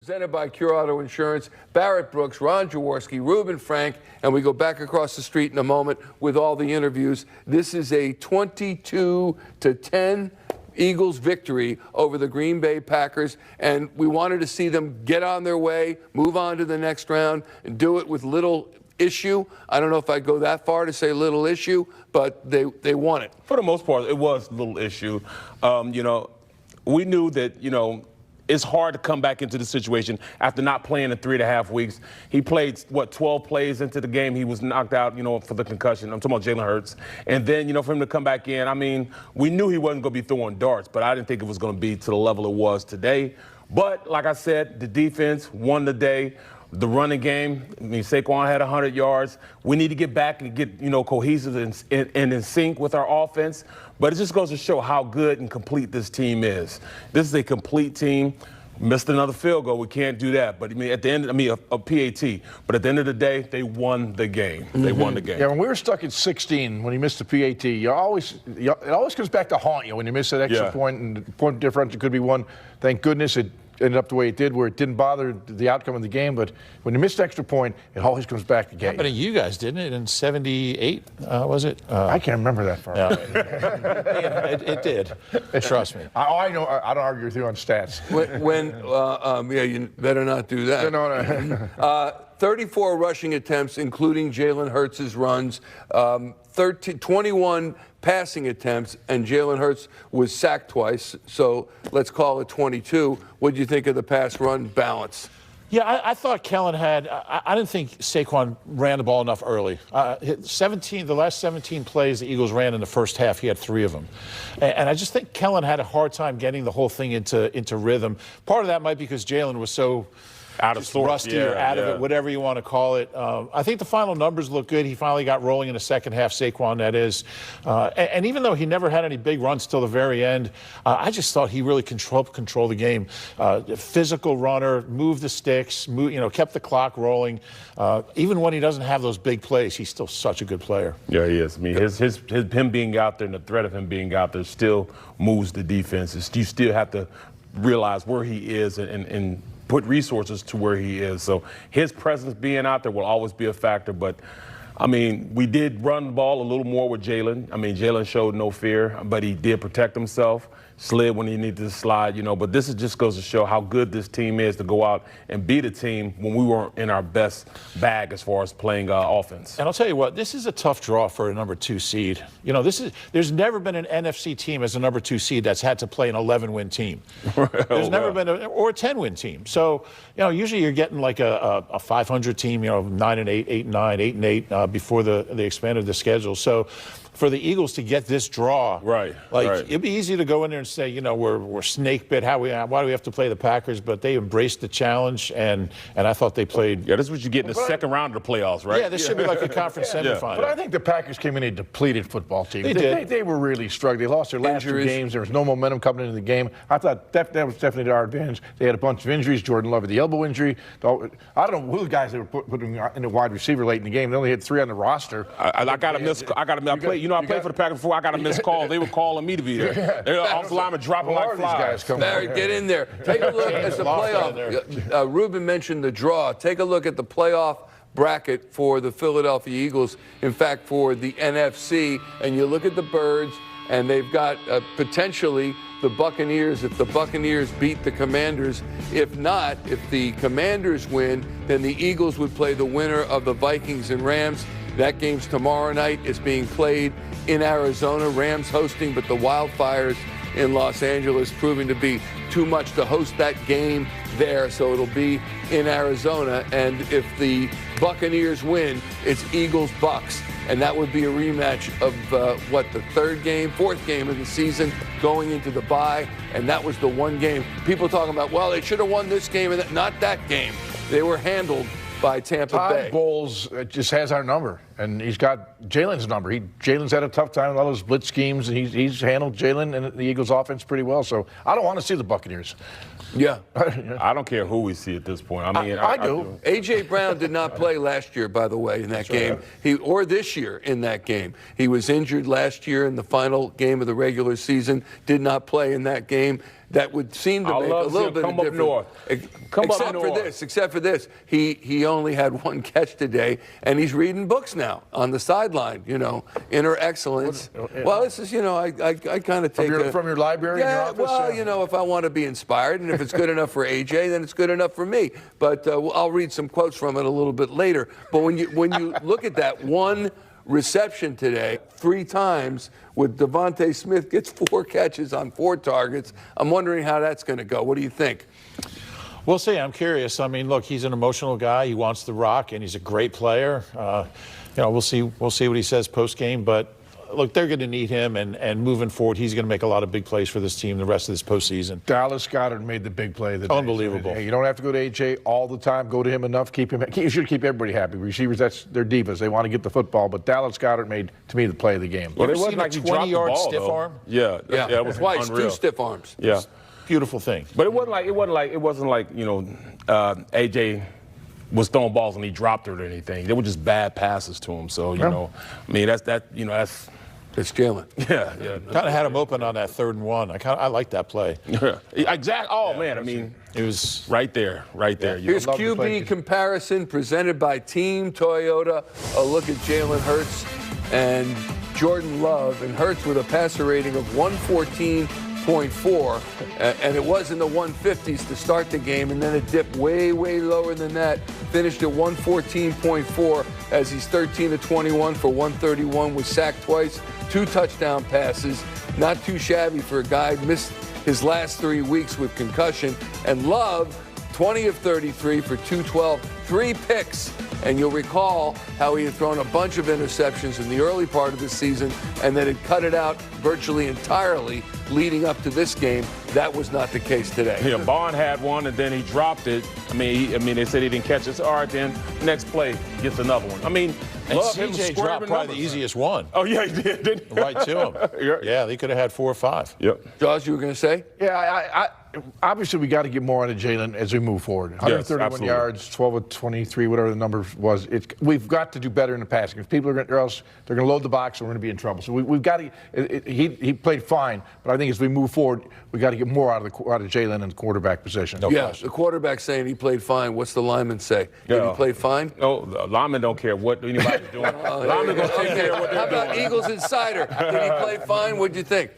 Presented by Cure Auto Insurance, Barrett Brooks, Ron Jaworski, Reuben Frank, and we go back across the street in a moment with all the interviews. This is a 22-10 Eagles victory over the Green Bay Packers, and we wanted to see them get on their way, move on to the next round, and do it with little issue. I don't know if I'd go that far to say little issue, but they won it. For the most part, it was a little issue. We knew that, it's hard to come back into the situation after not playing in 3.5 weeks. He played, 12 plays into the game. He was knocked out, for the concussion. I'm talking about Jalen Hurts. And then, for him to come back in, we knew he wasn't going to be throwing darts, but I didn't think it was going to be to the level it was today. But, like I said, the defense won the day. The running game, Saquon had 100 yards. We need to get back and get, cohesive and in sync with our offense. But it just goes to show how good and complete this team is. This is a complete team. Missed another field goal. We can't do that. But, at the end, a PAT. But at the end of the day, they won the game. They won the game. Yeah, when we were stuck at 16, when he missed the PAT, it always comes back to haunt you when you miss that extra point, and the point differential could be one. Thank goodness it ended up the way it did, where it didn't bother the outcome of the game. But when you miss the extra point, it always comes back to game. Happened to you guys, didn't it, in 78, was it? I can't remember that far. No, it did. Trust me. I know. I don't argue with you on stats. You better not do that. No. 34 rushing attempts, including Jalen Hurts' runs, 21 passing attempts, and Jalen Hurts was sacked twice, so let's call it 22. What do you think of the pass-run balance? Yeah, I thought Kellen had. I didn't think Saquon ran the ball enough early. The last 17 plays the Eagles ran in the first half, he had 3 of them, and I just think Kellen had a hard time getting the whole thing into rhythm. Part of that might be because Jalen was so out of sorts, rusty or out of it, whatever you want to call it. I think the final numbers look good. He finally got rolling in the second half, Saquon, that is. And even though he never had any big runs till the very end, I just thought he really controlled the game. Physical runner, moved the sticks, kept the clock rolling. Even when he doesn't have those big plays, he's still such a good player. Yeah, he is. Him being out there and the threat of him being out there still moves the defense. You still have to realize where he is and put resources to where he is. So his presence being out there will always be a factor. But, we did run the ball a little more with Jalen. Jalen showed no fear, but he did protect himself, slid when he needed to slide, But this just goes to show how good this team is to go out and beat a team when we weren't in our best bag as far as playing offense. And I'll tell you what, this is a tough draw for a number 2 seed. There's never been an NFC team as a number 2 seed that's had to play an 11-win team. There's never been or a 10-win team. So, usually you're getting like a 500 team, 9-8, 8-9, 8-8 before they expanded the schedule. So for the Eagles to get this draw, it'd be easy to go in there and say, we're snake bit. Why do we have to play the Packers? But they embraced the challenge, and I thought they played. Yeah, this is what you get in the second round of the playoffs, right? Yeah, this should be like a conference semifinal. But I think the Packers came in a depleted football team. They did. They were really struggling. They lost their last 2 games. There was no momentum coming into the game. I thought that was definitely to our advantage. They had a bunch of injuries. Jordan Love had the elbow injury. I don't know who the guys they were putting in the wide receiver late in the game. They only had 3 on the roster. I got a missed. I played for the Packers before. I got a missed call. They were calling me to be there. They're off the lineman dropping like flies. Barry, get in there. Take a look at the playoff. Reuben mentioned the draw. Take a look at the playoff bracket for the Philadelphia Eagles. In fact, for the NFC, and you look at the Birds, and they've got potentially the Buccaneers. If the Buccaneers beat the Commanders, if not, if the Commanders win, then the Eagles would play the winner of the Vikings and Rams. That game's tomorrow night. It's being played in Arizona. Rams hosting, but the Wildfires in Los Angeles proving to be too much to host that game there, so it'll be in Arizona. And if the Buccaneers win, it's Eagles-Bucks, and that would be a rematch of the 4th game of the season going into the bye, and that was the one game. People talking about, well, they should have won this game, and not that game. They were handled by Tampa Bay. Todd Bowles just has our number, and he's got Jalen's number. Jalen's had a tough time with all those blitz schemes, and he's handled Jalen and the Eagles' offense pretty well. So I don't want to see the Buccaneers. Yeah. I don't care who we see at this point. I do. A.J. Brown did not play last year, by the way, in that game. Or this year in that game. He was injured last year in the final game of the regular season, did not play in that game. that would seem to make a little bit of difference. Except for this, he only had one catch today, and he's reading books now on the sideline. Inner excellence. Well, this is, I kind of take from your library. Yeah, in your office, well, if I want to be inspired, and if it's good enough for AJ, then it's good enough for me. But I'll read some quotes from it a little bit later. But when you look at that one reception today, 3 times with Devontae Smith gets 4 catches on 4 targets. I'm wondering how that's going to go. What do you think? We'll see. I'm curious. I mean, look, he's an emotional guy. He wants the rock, and he's a great player. We'll see what he says post game. But look, they're going to need him, and moving forward, he's going to make a lot of big plays for this team the rest of this postseason. Dallas Goedert made the big play. Unbelievable. Hey, you don't have to go to AJ all the time. Go to him enough. You should keep everybody happy. Receivers, they're divas. They want to get the football. But Dallas Goedert made, to me, the play of the game. Well, it wasn't like a 20-yard stiff arm. Yeah, it was twice, unreal. 2 stiff arms. Yeah, beautiful thing. But it wasn't like AJ was throwing balls and he dropped it or anything. They were just bad passes to him. So that's. It's Jalen. Yeah. Kind of had him open on that 3rd and 1. I like that play. Exactly. Oh, man, I mean, it was right there. Here's QB comparison presented by Team Toyota. A look at Jalen Hurts and Jordan Love. And Hurts with a passer rating of 114.4. And it was in the 150s to start the game. And then it dipped way, way lower than that. Finished at 114.4 as he's 13 of 21 for 131, was sacked twice. 2 touchdown passes, not too shabby for a guy who missed his last 3 weeks with concussion. And Love, 20 of 33 for 212, 3 picks. And you'll recall how he had thrown a bunch of interceptions in the early part of the season and then had cut it out virtually entirely leading up to this game. That was not the case today. Yeah, Bond had one and then he dropped it. I mean, they said he didn't catch it. So, all right, then next play gets another one. I mean, and CJ dropped probably the easiest one. Oh, yeah, he did, didn't he? Right to him. Yeah, they could have had 4 or 5. Yep. Jaws, you were going to say? Yeah, obviously we got to get more out of Jalen as we move forward. 131 yards, 12 of 23, whatever the number was. We've got to do better in the passing. If people are going, or else they're going to load the box, and we're going to be in trouble. So we've got to. He played fine, but I think as we move forward, we got to get more out of Jalen in the quarterback position. Yes, the quarterback saying he played fine. What's the lineman say? Did he play fine? No, the linemen don't care what anybody's doing. Linemen going to take care of what they're doing. How about Eagles Insider? Did he play fine? What'd you think?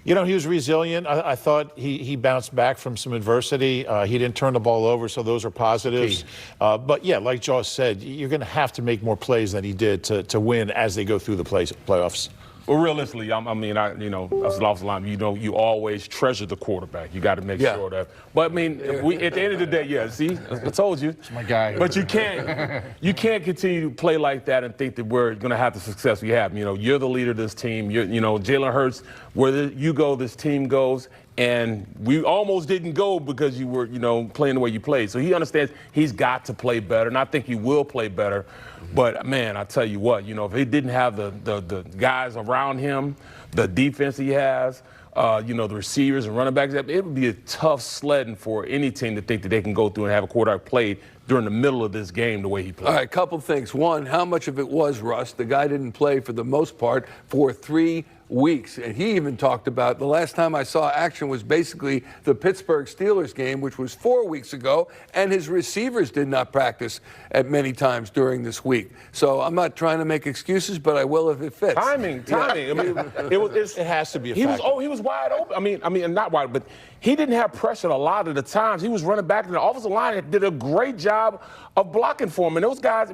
He was resilient. I thought he bounced back from some adversity. He didn't turn the ball over, so those are positives. But, yeah, like Josh said, you're going to have to make more plays than he did to win as they go through the playoffs. Well, realistically, as an offensive lineman, you always treasure the quarterback. You got to make sure that. But, at the end of the day, see, I told you. It's my guy. But you can't continue to play like that and think that we're going to have the success we have. You're the leader of this team. Jalen Hurts, where you go, this team goes. And we almost didn't go because you were, playing the way you played. So he understands he's got to play better, and I think he will play better. But, man, I tell you what, if he didn't have the guys around him, the defense he has, the receivers and running backs, it would be a tough sledding for any team to think that they can go through and have a quarterback play during the middle of this game the way he played. All right, couple things. One, how much of it was rust? The guy didn't play for the most part for 3 weeks. And he even talked about the last time I saw action was basically the Pittsburgh Steelers game, which was 4 weeks ago, and his receivers did not practice at many times during this week. So I'm not trying to make excuses, but I will if it fits. Timing. It has to be a factor. He was wide open. I mean, not wide, but he didn't have pressure a lot of the times. He was running back, and the offensive line did a great job of blocking for him. And those guys,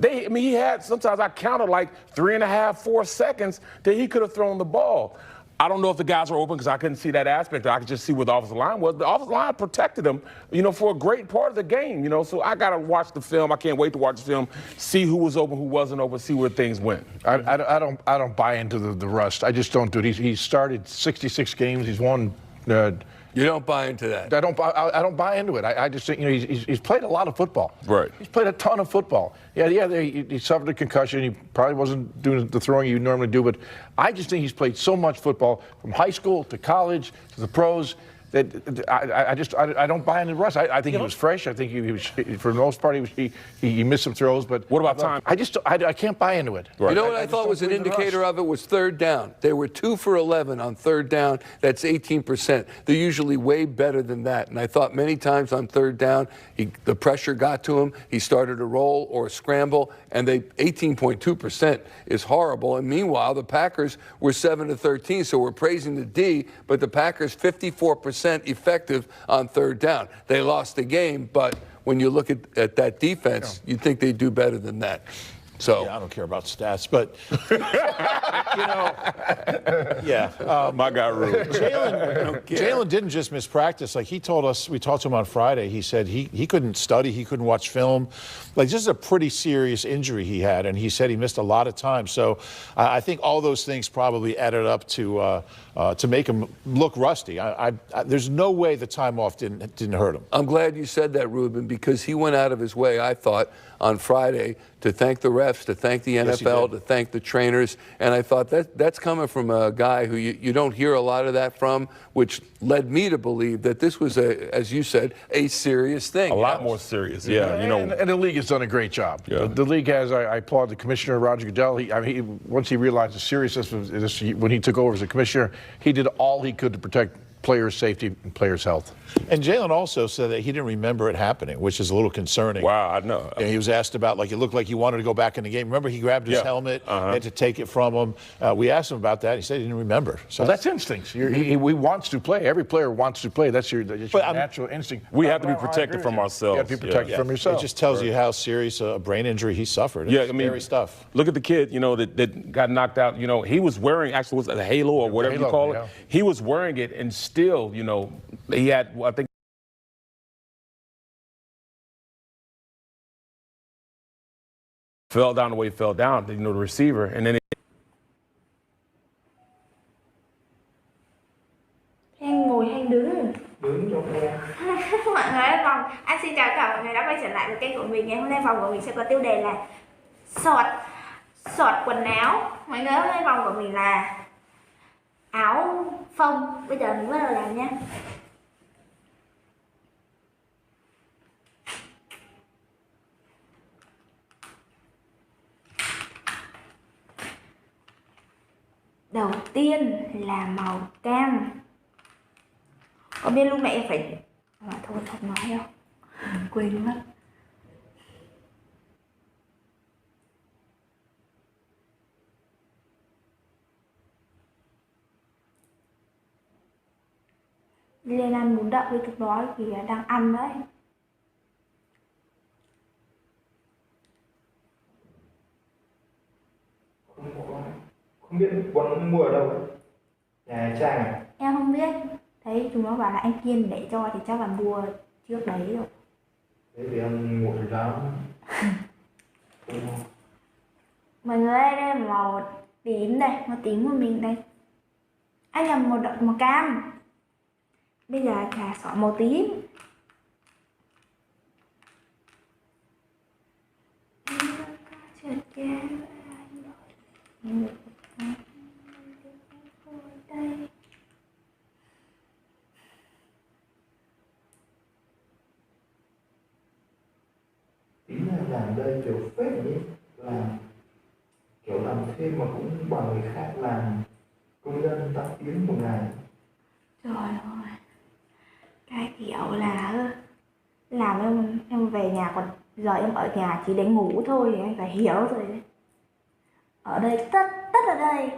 he had, sometimes I counted like 3.5, 4 seconds that he could have thrown the ball. I don't know if the guys were open because I couldn't see that aspect. I could just see where the offensive line was. The offensive line protected him, for a great part of the game, So I got to watch the film. I can't wait to watch the film, see who was open, who wasn't open, see where things went. I don't buy into the rust. I just don't do it. He started 66 games. He's won. You don't buy into that. I don't buy into it. I just think he's played a lot of football. Right. He's played a ton of football. He suffered a concussion. He probably wasn't doing the throwing you normally do. But I just think he's played so much football from high school to college to the pros. I don't buy into Russ. I think he was fresh. I think he was, for the most part, he missed some throws. But what about time? I can't buy into it. Right. You know what I thought was an indicator of it was third down. They were 2 for 11 on third down. That's 18%. They're usually way better than that. And I thought many times on third down, the pressure got to him. He started a roll or a scramble, and 18.2% is horrible. And meanwhile, the Packers were 7-13, so we're praising the D, but the Packers 54% effective on third down. They lost the game, but when you look at that defense, you'd think they'd do better than that. So yeah, I don't care about stats, but my guy Rube. Jalen didn't just miss practice. Like he told us, we talked to him on Friday. He said he couldn't study, he couldn't watch film. Like this is a pretty serious injury he had, and he said he missed a lot of time. So I think all those things probably added up to make him look rusty. There's no way the time off didn't hurt him. I'm glad you said that, Ruben, because he went out of his way, I thought, on Friday to thank the refs, to thank the NFL, to thank the trainers. And I thought that's coming from a guy who you don't hear a lot of that from, which led me to believe that this was, as you said, a serious thing. A lot more serious, yeah. And the league has done a great job. Yeah. The league has, I applaud the commissioner, Roger Goodell. Once he realized the seriousness of this, when he took over as a commissioner, he did all he could to protect players' safety and players' health. And Jalen also said that he didn't remember it happening, which is a little concerning. Wow, I know. And he was asked about, like, it looked like he wanted to go back in the game. Remember, he grabbed his helmet and to take it from him. We asked him about that. He said he didn't remember. So well, that's instincts. He wants to play. Every player wants to play. That's your natural instinct. We have to be protected from ourselves. You have to be protected from yourself. It just tells you how serious a brain injury he suffered. It's scary stuff. Look at the kid, that got knocked out. He was wearing, actually, was it a halo or whatever you call it? He was wearing it, and still, he had, I think, fell down the way he fell down, the receiver, and then Anh ngồi hay đứng? Đứng cho nghe. Mọi người ơi, anh xin chào tất cả mọi người đã quay trở lại với kênh của mình. Ngày hôm nay vòng của mình sẽ có tiêu đề là sọt quần áo. Mọi người, hôm nay vòng của mình là áo phông. Bây giờ mình bắt đầu làm nhé. Đầu tiên là màu cam. Có biết lúc nãy em phải thôi không nói đâu, quên mất. Đi lên ăn bún đậu với thực đó thì đang ăn đấy. Không biết bọn mua ở đâu ấy? Nhà Trang à? Em không biết. Thấy chúng nó bảo là anh Kiên để cho thì chắc là mua trước đấy rồi. Thế thì em nguội lắm. Mọi người ơi, đây là màu tím đây, màu tím của mình đây. Anh là màu cam. Bây giờ là sọ màu tím. Tính là làm đây kiểu phết nhỉ? Làm kiểu làm thêm mà cũng bằng người khác làm công nhân 8 tiếng một ngày. Trời ơi, cái kiểu là làm em về nhà, còn giờ em ở nhà chỉ để ngủ thôi thì anh phải hiểu rồi đấy. Ở đây tất ở đây.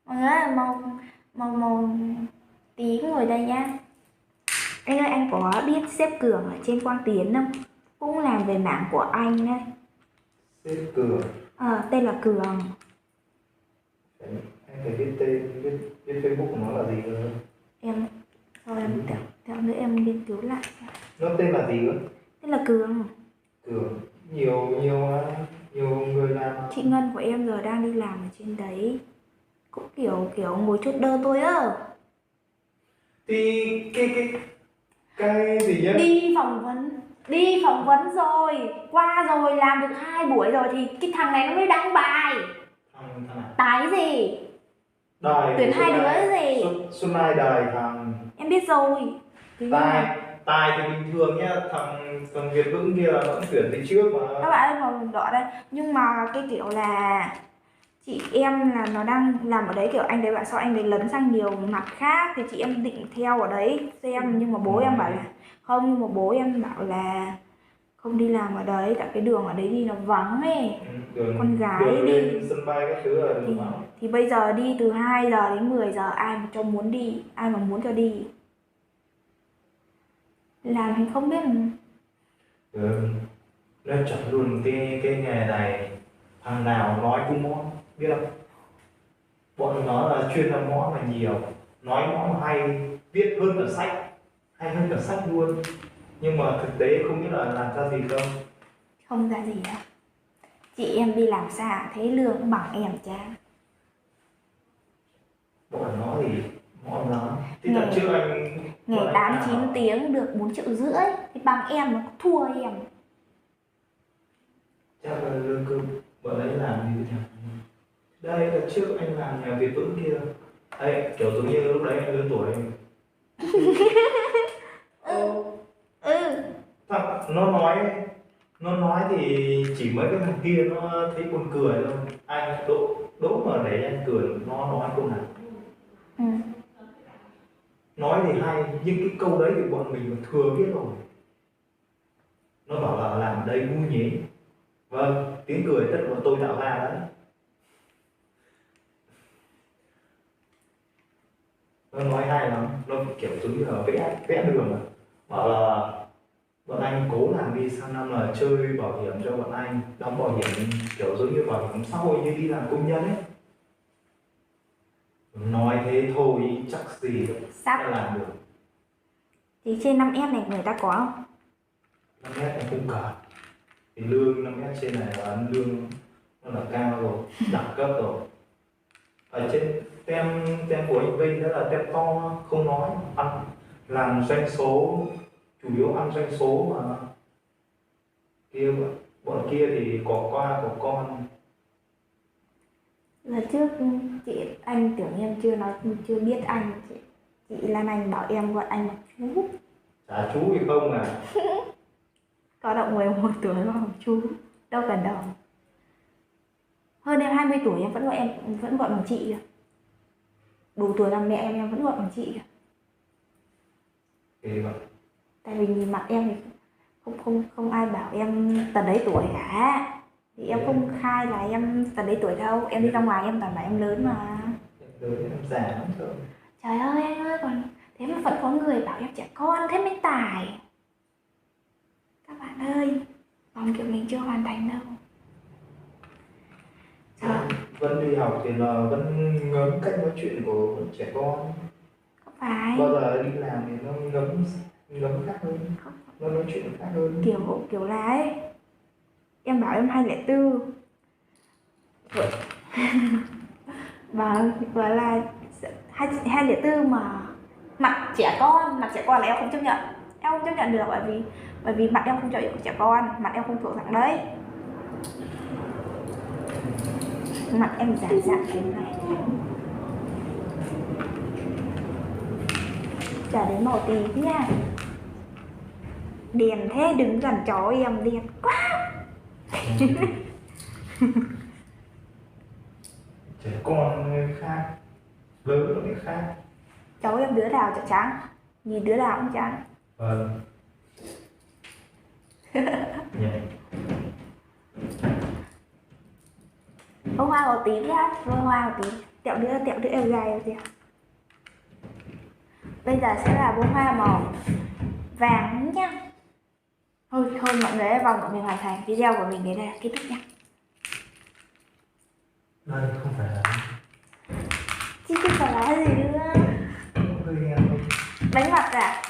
Mọi người ơi, màu tím ngồi đây nhá. Anh ơi, anh có biết sếp Cường ở trên Quang Tiến không? Cũng làm về mảng của anh đấy. Sếp Cường? Tên là Cường. Anh phải biết tên, biết Facebook của nó là gì cơ? Sau em theo nữa em nghiên cứu lại. Nó tên là gì cơ? Tên là Cường. Cường, nhiều người làm. Chị Ngân của em giờ đang đi làm ở trên đấy. Cũng kiểu ngồi chốt đơn tôi á. Thì cái gì nhá? Đi phỏng vấn rồi, qua rồi, làm được 2 buổi rồi thì cái thằng này nó mới đăng bài. Thằng nào? Tái gì? Đài Tuyển hai đứa gì? Xuân Mai đài thằng Em biết rồi. Tài thì bình thường nhá, thằng Việt Vững kia là vẫn tuyển từ trước mà. Các bạn ơi, màu đỏ đây. Nhưng mà cái kiểu là chị em là nó đang làm ở đấy, kiểu anh đấy bạn sau anh đấy lấn sang nhiều mặt khác thì chị em định theo ở đấy xem, nhưng mà bố em bảo là không, nhưng mà bố em bảo là không đi làm ở đấy, tại cái đường ở đấy đi nó vắng ấy. Con gái đường đi lên sân bay các thứ là đường vắng. thì bây giờ đi từ 2 giờ đến 10 giờ ai mà cho muốn đi, ai mà muốn cho đi. Làm thì không biết mà. Nó chọn luôn cái nghề này, thằng nào nói cũng mõ, biết không? Bọn nó là chuyên làm mõ mà nhiều, nói mõ hay, viết hơn cả sách, hay hơn cả sách luôn. Nhưng mà thực tế không biết là làm ra gì không. Không ra gì đâu. Chị em đi làm xa thế lương cũng bằng em cha. Bọn nó thì mõ lắm. Thế là trước anh Ngày 8-9 tiếng được 4,5 triệu thì bằng em nó thua em. Chắc là lương cơ bọn ấy làm gì nhỉ? Đây là trước anh làm nhà Việt Vững kia. Đấy, kiểu giống như lúc đấy anh lớn tuổi. Thằng nó nói thì chỉ mấy cái thằng kia nó thấy buồn cười thôi. Anh đỗ mà để anh cười, nó nói câu nào. Nói thì hay, nhưng cái câu đấy thì bọn mình thừa biết rồi. Nó bảo là làm ở đây vui nhỉ. Vâng, tiếng cười tất là tôi tạo ra đấy. Nó nói hay lắm, nó kiểu giống như là vẽ đường mà. Bảo là bọn anh cố làm đi, sang năm là chơi bảo hiểm cho bọn anh, đóng bảo hiểm kiểu giống như bảo hiểm xã hội như đi làm công nhân ấy. Nói thế thôi chắc gì sẽ làm được. Thì trên 5S này người ta có không? 5S này không cả. Thì lương 5S trên này là lương nó là cao rồi, đẳng cấp rồi. Ở trên tem của anh Vinh đó là tem to, không nói, ăn làm doanh số, chủ yếu ăn doanh số mà. Kia bọn kia thì có qua có con. Lần trước anh tưởng em chưa biết anh, chị Lan Anh bảo em gọi anh là chú. Chả chú thì không à. Có động 11 tuổi mà không chú, đâu cần đâu. Hơn em 20 tuổi em vẫn gọi bằng chị. Đủ tuổi làm mẹ em vẫn gọi bằng chị. Tại vì nhìn mặt em thì không ai bảo em tầm đấy tuổi cả. Thì em không khai là em tầm đấy tuổi đâu, em đi ra ngoài em toàn bảo em lớn mà. Lớn em già lắm thôi. Trời ơi anh ơi, còn thế mà vẫn có người bảo em trẻ con, thế mới tài. Các bạn ơi, vòng kiểu mình chưa hoàn thành đâu. Vẫn đi học thì là vẫn ngấm cách nói chuyện của trẻ con. Không phải. Bao giờ đi làm thì nó ngấm khác hơn, nó nói chuyện khác hơn. Kiểu là ấy, em bảo em 204. Và là 204 mà mặt trẻ con là em không chấp nhận. Em không chấp nhận được bởi vì mặt em không cho trẻ con, mặt em không thuộc dạng đấy. Mặt em già thế này. Chả đến màu tí nha. Đèn thế, đứng gần chó em đèn quá. Trẻ con khác, lớn nó khác. Cháu em đứa nào chả trắng, nhìn đứa nào cũng trắng. Vâng. Bông hoa màu tím nhá, bông hoa màu tím. Tẹo đứa em gái kìa. Bây giờ sẽ là bông hoa màu vàng nhá. Thôi mọi người ơi, vòng của mình hoàn thành, video của mình đến đây là kết thúc nhá. Đây không phải là Chứ không phải là gì nữa. hơi đen thôi. Đánh mặt à?